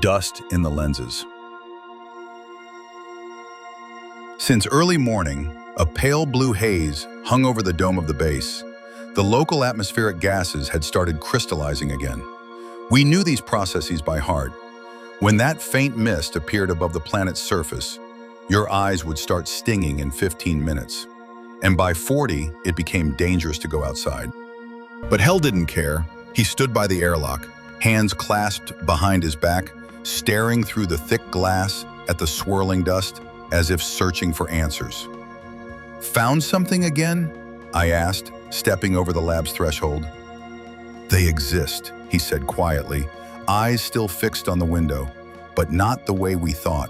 Dust in the lenses. Since early morning, a pale blue haze hung over the dome of the base. The local atmospheric gases had started crystallizing again. We knew these processes by heart. When that faint mist appeared above the planet's surface, your eyes would start stinging in 15 minutes. And by 40, it became dangerous to go outside. But Hell didn't care. He stood by the airlock, hands clasped behind his back, staring through the thick glass at the swirling dust, as if searching for answers. "Found something again?" I asked, stepping over the lab's threshold. "They exist," he said quietly, eyes still fixed on the window, but not the way we thought.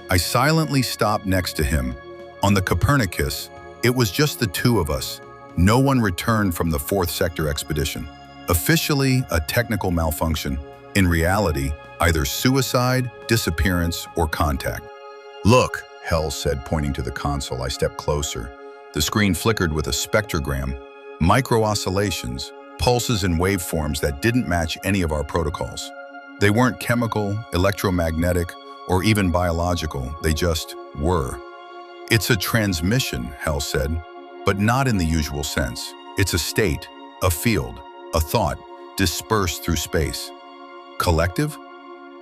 I silently stopped next to him. On the Copernicus, it was just the two of us. No one returned from the 4th Sector expedition. Officially, a technical malfunction. In reality, either suicide, disappearance, or contact. "Look," Hell said, pointing to the console. I stepped closer. The screen flickered with a spectrogram, micro-oscillations, pulses and waveforms that didn't match any of our protocols. They weren't chemical, electromagnetic, or even biological. They just were. "It's a transmission," Hell said, but not in the usual sense. It's a state, a field, a thought, dispersed through space. Collective?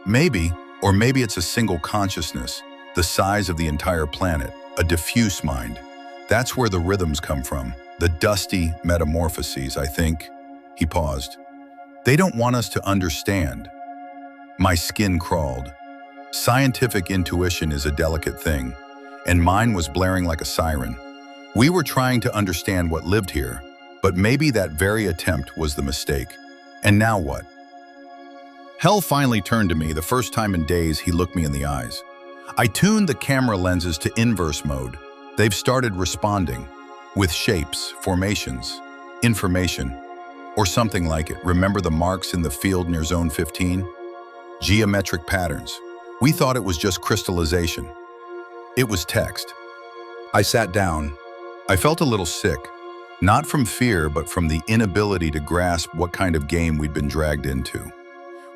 Maybe, or maybe it's a single consciousness, the size of the entire planet, a diffuse mind. That's where the rhythms come from, the dusty metamorphoses, I think." He paused. "They don't want us to understand." My skin crawled. Scientific intuition is a delicate thing, and mine was blaring like a siren. We were trying to understand what lived here, but maybe that very attempt was the mistake. And now what? Hell finally turned to me. The first time in days he looked me in the eyes. I tuned the camera lenses to inverse mode. They've started responding with shapes, formations, information, or something like it. Remember the marks in the field near Zone 15? Geometric patterns. We thought it was just crystallization. It was text. I sat down. I felt a little sick, not from fear, but from the inability to grasp what kind of game we'd been dragged into.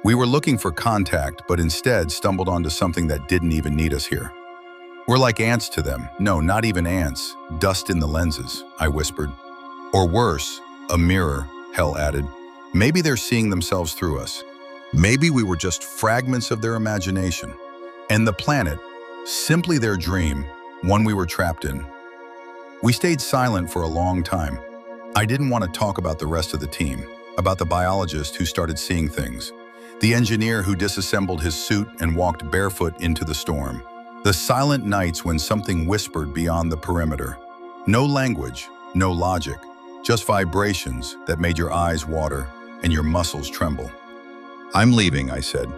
We were looking for contact, but instead stumbled onto something that didn't even need us here. "We're like ants to them." "No, not even ants. Dust in the lenses," I whispered. "Or worse, a mirror," Hell added. "Maybe they're seeing themselves through us. Maybe we were just fragments of their imagination. And the planet, simply their dream, one we were trapped in." We stayed silent for a long time. I didn't want to talk about the rest of the team, about the biologist who started seeing things, the engineer who disassembled his suit and walked barefoot into the storm, the silent nights when something whispered beyond the perimeter. No language, no logic, just vibrations that made your eyes water and your muscles tremble. "I'm leaving," I said.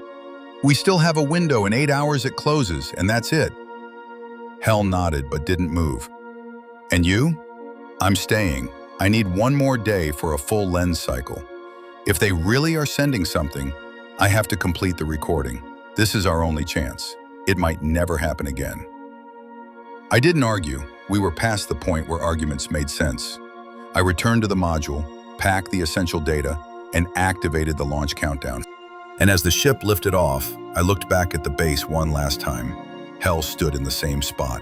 "We still have a window. In 8 hours it closes, and that's it." Hell nodded but didn't move. "And you?" "I'm staying. I need one more day for a full lens cycle. If they really are sending something, I have to complete the recording. This is our only chance. It might never happen again." I didn't argue. We were past the point where arguments made sense. I returned to the module, packed the essential data, and activated the launch countdown. And as the ship lifted off, I looked back at the base one last time. Hell stood in the same spot.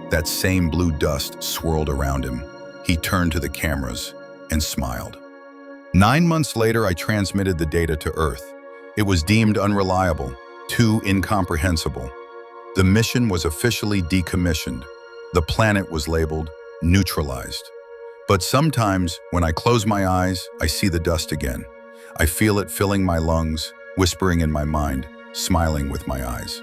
That same blue dust swirled around him. He turned to the cameras and smiled. 9 months later, I transmitted the data to Earth. It was deemed unreliable, too incomprehensible. The mission was officially decommissioned. The planet was labeled neutralized. But sometimes, when I close my eyes, I see the dust again. I feel it filling my lungs, whispering in my mind, smiling with my eyes.